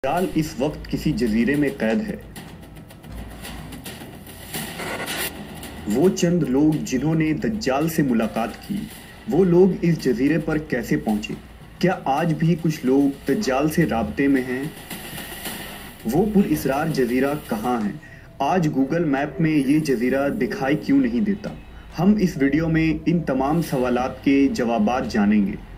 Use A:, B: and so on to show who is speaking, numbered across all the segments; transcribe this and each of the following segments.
A: दज्जाल इस वक्त किसी जजीरे में कैद है। वो चंद लोग जिन्होंने दज्जाल से मुलाकात की, वो लोग इस जजीरे पर कैसे पहुंचे? क्या आज भी कुछ लोग दज्जाल से राब्ते में हैं? वो पुरअसरार जजीरा कहाँ है? आज गूगल मैप में ये जजीरा दिखाई क्यों नहीं देता? हम इस वीडियो में इन तमाम सवालात के जवाबात जानेंगे।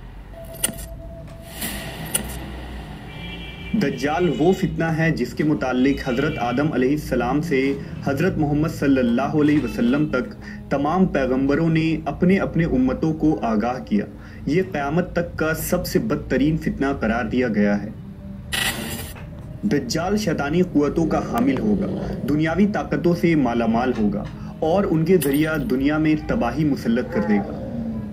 A: दज्जाल वो फितना है जिसके मुताल्लिक हज़रत आदम अलैहिस्सलाम से हज़रत मोहम्मद सल्लल्लाहु अलैहि वसल्लम तक तमाम पैगंबरों ने अपने अपने उम्मतों को आगाह किया। ये क़यामत तक का सबसे बदतरीन फितना करार दिया गया है। दज्जाल शैतानी क़ुव्वतों का हामिल होगा, दुनियावी ताकतों से मालामाल होगा और उनके ज़रिया दुनिया में तबाही मुसल्लत कर देगा।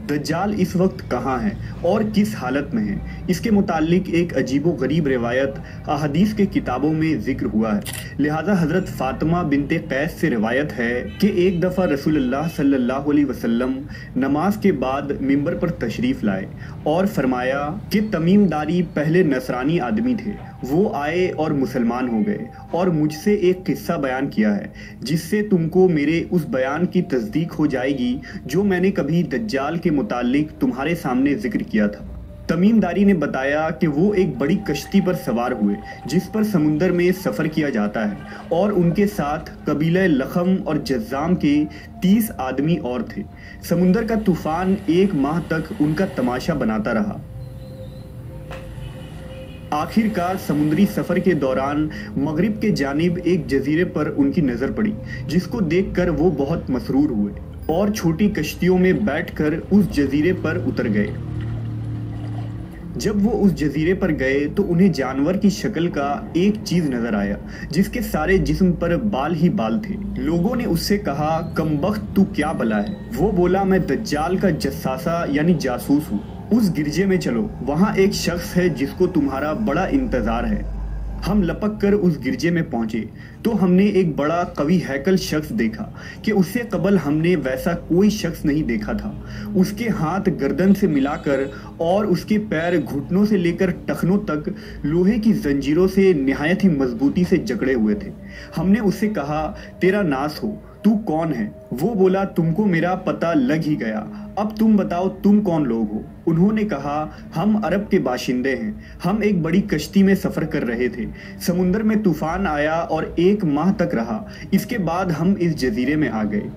A: दज्जाल इस वक्त कहाँ है और किस हालत में है? इसके मुताल्लिक एक अजीबो गरीब रिवायत अहदीस के किताबों में जिक्र हुआ है। लिहाजा हज़रत फ़ातिमा बिनते कैस से रिवायत है कि एक दफ़ा रसूलुल्लाह सल्लल्लाहु अलैहि वसल्लम नमाज के बाद मिंबर पर तशरीफ़ लाए और फरमाया कि तमीमदारी पहले नसरानी आदमी थे, वो आए और मुसलमान हो गए और मुझसे एक किस्सा बयान किया है जिससे तुमको मेरे उस बयान की तस्दीक हो जाएगी जो मैंने कभी दज्जाल के मुताल्लिक तुम्हारे सामने जिक्र किया था। तमीमदारी ने बताया कि वो एक बड़ी कश्ती पर सवार हुए जिस पर समुंदर में सफ़र किया जाता है और उनके साथ कबीला लखम और जज़्ज़ाम के 30 आदमी और थे। समुंदर का तूफ़ान 1 माह तक उनका तमाशा बनाता रहा। आखिरकार समुद्री सफ़र के दौरान मगरिब के जानिब एक जजीरे पर उनकी नज़र पड़ी जिसको देखकर वो बहुत मसरूर हुए और छोटी कश्तियों में बैठकर उस जजीरे पर उतर गए। जब वो उस जजीरे पर गए तो उन्हें जानवर की शक्ल का एक चीज नजर आया जिसके सारे जिस्म पर बाल ही बाल थे। लोगों ने उससे कहा, कमबख्त तू क्या बला है? वो बोला, मैं दज्जाल का जस्सासा यानी जासूस हूँ। उस गिरजे में चलो, वहाँ एक शख्स है जिसको तुम्हारा बड़ा इंतजार है। हम लपक कर उस गिरजे में पहुंचे तो हमने एक बड़ा कवि हैकल शख्स देखा कि उससे कबल हमने वैसा कोई शख्स नहीं देखा था। उसके हाथ गर्दन से मिलाकर और उसके पैर घुटनों से लेकर टखनों तक लोहे की जंजीरों से निहायत ही मजबूती से जकड़े हुए थे। हमने उससे कहा, तेरा नास हो, तू कौन है? वो बोला, तुमको मेरा पता लग ही गया, अब तुम बताओ तुम कौन लोग हो? उन्होंने कहा, हम अरब के बाशिंदे हैं। हम एक बड़ी कश्ती में सफ़र कर रहे थे। समुंदर में तूफान आया और 1 माह तक रहा। इसके बाद हम इस जजीरे में आ गए।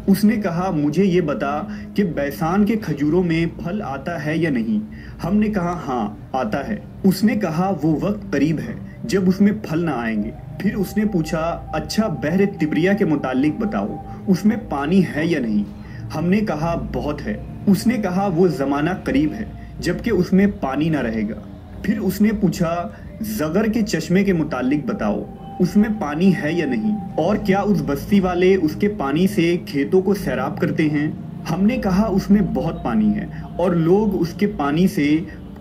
A: उसने कहा, मुझे ये बता कि बैसान के खजूरों में फल आता है या नहीं? हमने कहा, हाँ आता है। उसने कहा, वो वक्त करीब है जब उसमें फल ना आएंगे। फिर उसने पूछा, अच्छा बहर तिब्रिया के मुतालिक बताओ, उसमें पानी है या नहीं? हमने कहा, बहुत है। उसने कहा, वो ज़माना करीब है जबकि उसमें पानी ना रहेगा। फिर उसने पूछा, ज़गर के चश्मे के मुतालिक बताओ, उसमें पानी है या नहीं? और क्या उस बस्ती वाले उसके पानी से खेतों को सैराब करते हैं? हमने कहा, उसमें बहुत पानी है और लोग उसके पानी से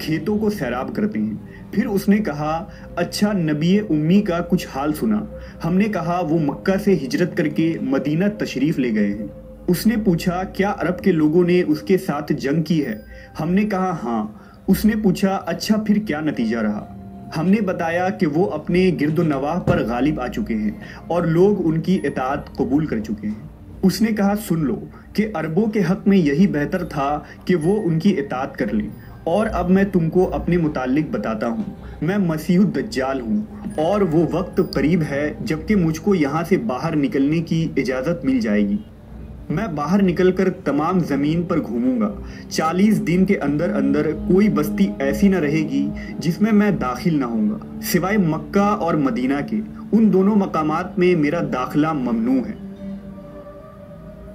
A: खेतों को सैराब करते हैं। फिर उसने कहा, अच्छा नबी उम्मी का कुछ हाल सुना? हमने कहा, वो मक्का से हिजरत करके मदीना तशरीफ़ ले गए हैं। उसने पूछा, क्या अरब के लोगों ने उसके साथ जंग की है? हमने कहा, हाँ। उसने पूछा, अच्छा फिर क्या नतीजा रहा? हमने बताया कि वो अपने गिरदो नवाह पर गालिब आ चुके हैं और लोग उनकी इताअत कबूल कर चुके हैं। उसने कहा, सुन लो कि अरबों के हक़ में यही बेहतर था कि वो उनकी इताअत कर लें। और अब मैं तुमको अपने मुतालिक बताता हूँ, मैं मसीह दज्जाल हूँ और वो वक्त करीब है जबकि मुझको यहाँ से बाहर निकलने की इजाज़त मिल जाएगी। मैं बाहर निकलकर तमाम ज़मीन पर घूमूंगा। 40 दिन के अंदर अंदर कोई बस्ती ऐसी न रहेगी जिसमें मैं दाखिल ना होऊंगा, सिवाय मक्का और मदीना के। उन दोनों मकामात में मेरा दाखिला ममनू है।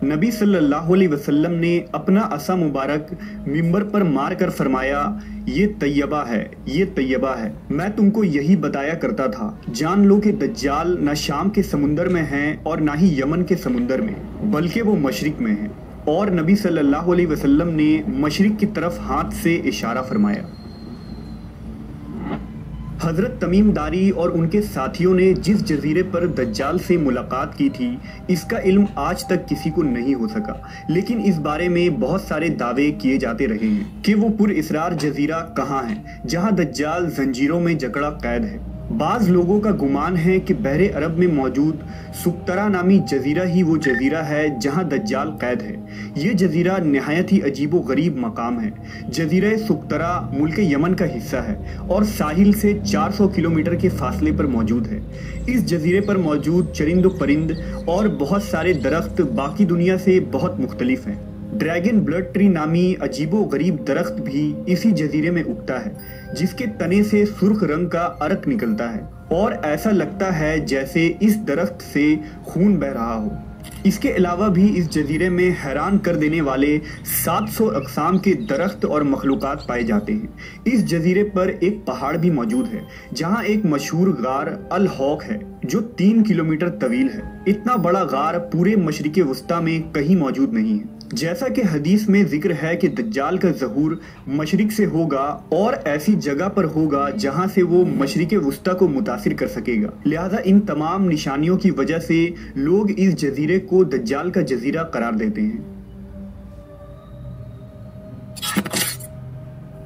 A: नबी सल्लल्लाहु अलैहि वसल्लम ने अपना असा मुबारक मिंबर पर मार कर फरमाया, ये तैयबा है, ये तैयबा है। मैं तुमको यही बताया करता था। जान लो कि दज्जाल न शाम के समुंदर में है और ना ही यमन के समुंदर में, बल्कि वो मशरिक में है। और नबी सल्लल्लाहु अलैहि वसल्लम ने मशरिक की तरफ हाथ से इशारा फरमाया। हज़रत तमीमदारी और उनके साथियों ने जिस जजीरे पर दज्जाल से मुलाकात की थी, इसका इल्म आज तक किसी को नहीं हो सका, लेकिन इस बारे में बहुत सारे दावे किए जाते रहे हैं कि वो पुरअसरार जजीरा कहाँ है जहाँ दज्जाल जंजीरों में जकड़ा कैद है। بعض لوگوں کا گمان ہے کہ بحر عرب میں موجود سقطرہ نامی جزیرہ ہی وہ جزیرہ ہے جہاں دجال قید ہے۔ یہ جزیرہ نہایت ہی عجیب و غریب مقام ہے۔ جزیرہ سقطرہ ملک یمن کا حصہ ہے اور ساحل سے 400 کلومیٹر کے فاصلے پر موجود ہے۔ اس جزیرے پر موجود چرند و پرند اور بہت سارے درخت باقی دنیا سے بہت مختلف ہیں۔ ڈریگن بلڈ ٹری نامی عجیب و غریب درخت بھی اسی جزیرے میں اگتا ہے، جس کے تنے سے سرخ رنگ کا عرق نکلتا ہے اور ایسا لگتا ہے جیسے اس درخت سے خون بہہ رہا ہو۔ اس کے علاوہ بھی اس جزیرے میں حیران کر دینے والے 700 اقسام کے درخت اور مخلوقات پائے جاتے ہیں۔ اس جزیرے پر ایک پہاڑ بھی موجود ہے جہاں ایک مشہور غار الحوق ہے جو 3 کلومیٹر طویل ہے۔ اتنا بڑا غار پورے مشرق وسطیٰ میں کہیں موجود نہیں ہے۔ جیسا کہ حدیث میں ذکر ہے کہ دجال کا ظہور مشرق سے ہوگا اور ایسی جگہ پر ہوگا جہاں سے وہ مشرق وسطیٰ کو متاثر کر سکے گا، لہذا ان تمام نشانیوں کی وجہ سے لوگ اس جزیرے کو دجال کا جزیرہ قرار دیتے ہیں۔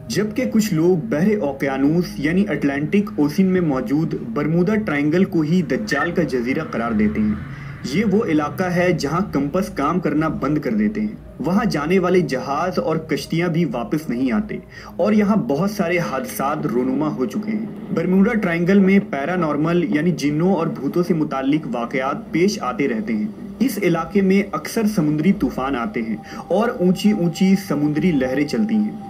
A: جبکہ کچھ لوگ بحر اوقیانوس یعنی اٹلانٹک اوشن میں موجود برمودا ٹرائنگل کو ہی دجال کا جزیرہ قرار دیتے ہیں۔ یہ وہ علاقہ ہے جہاں کمپس کام کرنا بند کر دیتے ہیں، وہاں جانے والے جہاز اور کشتیاں بھی واپس نہیں آتے اور یہاں بہت سارے حادثات رونما ہو چکے ہیں۔ برمودا ٹرائنگل میں پیرا نارمل یعنی جنوں اور بھوتوں سے متعلق واقعات پیش آتے رہتے ہیں۔ اس علاقے میں اکثر سمندری طوفان آتے ہیں اور اونچی اونچی سمندری لہریں چلتی ہیں۔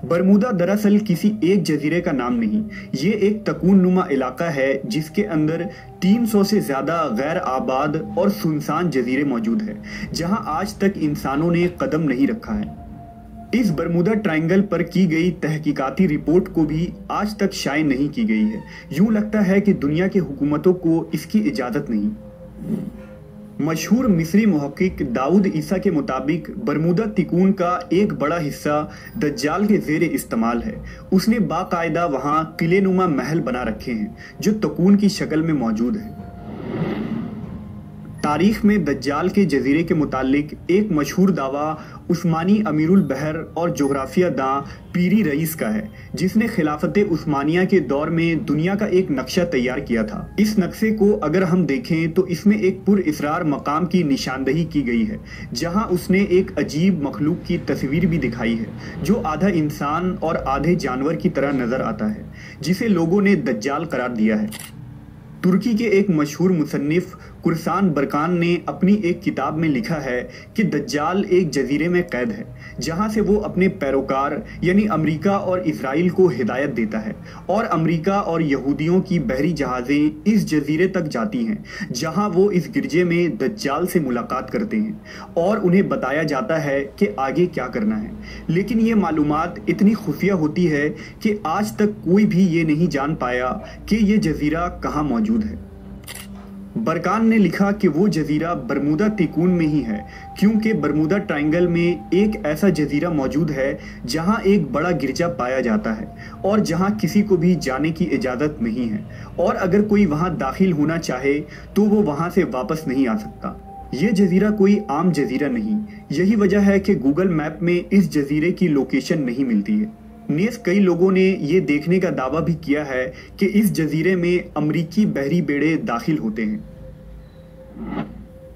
A: برمودا دراصل کسی ایک جزیرے کا نام نہیں، یہ ایک تکون نما علاقہ ہے جس کے اندر 300 سے زیادہ غیر آباد اور سنسان جزیرے موجود ہیں جہاں آج تک انسانوں نے قدم نہیں رکھا ہے۔ اس برمودا ٹرائنگل پر کی گئی تحقیقاتی رپورٹ کو بھی آج تک شائع نہیں کی گئی ہے۔ یوں لگتا ہے کہ دنیا کی حکومتوں کو اس کی اجازت نہیں۔ مشہور مصری محقق داؤد عیسیٰ کے مطابق برمودا تکون کا ایک بڑا حصہ دجال کے زیر استعمال ہے۔ اس نے باقاعدہ وہاں قلعے نما محل بنا رکھے ہیں جو تکون کی شکل میں موجود ہیں۔ تاریخ میں دجال کے جزیرے کے متعلق ایک مشہور دعویٰ عثمانی امیر البحر اور جغرافیہ داں پیری رئیس کا ہے، جس نے خلافت عثمانیہ کے دور میں دنیا کا ایک نقشہ تیار کیا تھا۔ اس نقشے کو اگر ہم دیکھیں تو اس میں ایک پر اسرار مقام کی نشاندہی کی گئی ہے، جہاں اس نے ایک عجیب مخلوق کی تصویر بھی دکھائی ہے جو آدھا انسان اور آدھے جانور کی طرح نظر آتا ہے، جسے لوگوں نے دجال قرار دیا ہے۔ ترکی کے ایک مشہور مصنف قرسان برکان نے اپنی ایک کتاب میں لکھا ہے کہ دجال ایک جزیرے میں قید ہے جہاں سے وہ اپنے پیروکار یعنی امریکہ اور اسرائیل کو ہدایت دیتا ہے، اور امریکہ اور یہودیوں کی بحری جہازیں اس جزیرے تک جاتی ہیں جہاں وہ اس گرجے میں دجال سے ملاقات کرتے ہیں اور انہیں بتایا جاتا ہے کہ آگے کیا کرنا ہے۔ لیکن یہ معلومات اتنی خفیہ ہوتی ہے کہ آج تک کوئی بھی یہ نہیں جان پایا کہ یہ جزیرہ کہاں موجود ہے۔ برکان نے لکھا کہ وہ جزیرہ برمودا تکون میں ہی ہے، کیونکہ برمودا ٹرائنگل میں ایک ایسا جزیرہ موجود ہے جہاں ایک بڑا گرجا پایا جاتا ہے اور جہاں کسی کو بھی جانے کی اجازت نہیں ہے، اور اگر کوئی وہاں داخل ہونا چاہے تو وہ وہاں سے واپس نہیں آ سکتا۔ یہ جزیرہ کوئی عام جزیرہ نہیں، یہی وجہ ہے کہ گوگل میپ میں اس جزیرے کی لوکیشن نہیں ملتی ہے۔ نیز کئی لوگوں نے یہ دیکھنے کا دعویٰ بھی کیا ہے کہ اس جزیرے میں امریکی بحری بیڑے داخل ہوتے ہیں۔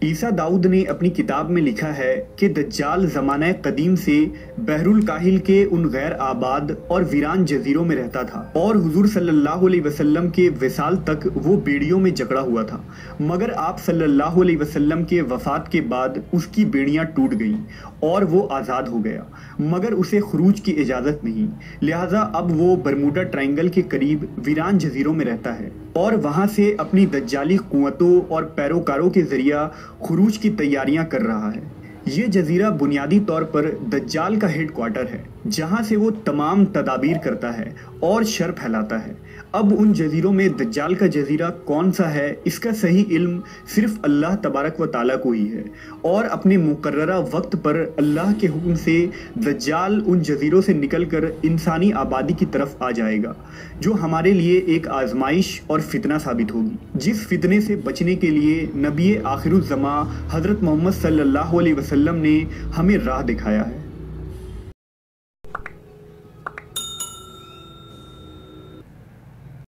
A: عیسیٰ داؤد نے اپنی کتاب میں لکھا ہے کہ دجال زمانہ قدیم سے بحر الکاہل کے ان غیر آباد اور ویران جزیروں میں رہتا تھا، اور حضور صلی اللہ علیہ وسلم کے وصال تک وہ بیڑیوں میں جکڑا ہوا تھا، مگر آپ صلی اللہ علیہ وسلم کے وفات کے بعد اس کی بیڑیاں ٹوٹ گئیں اور وہ آزاد ہو گیا، مگر اسے خروج کی اجازت نہیں، لہٰذا اب وہ برمودا ٹرائنگل کے قریب ویران جزیروں میں رہتا ہے اور وہاں سے اپنی دجالی قوتوں اور پیروکاروں کے ذریعہ خروج کی تیاریاں کر رہا ہے۔ یہ جزیرہ بنیادی طور پر دجال کا ہیڈ کوارٹر ہے، جہاں سے وہ تمام تدابیر کرتا ہے اور شر پھیلاتا ہے۔ اب ان جزیروں میں دجال کا جزیرہ کون سا ہے، اس کا صحیح علم صرف اللہ تبارک و تعالیٰ کو ہی ہے، اور اپنے مقررہ وقت پر اللہ کے حکم سے دجال ان جزیروں سے نکل کر انسانی آبادی کی طرف آ جائے گا، جو ہمارے لیے ایک آزمائش اور فتنہ ثابت ہوگی، جس فتنے سے بچنے کے لیے نبی آخر الزماں حضرت محمد صلی اللہ علیہ وسلم نے ہمیں راہ دکھایا ہے۔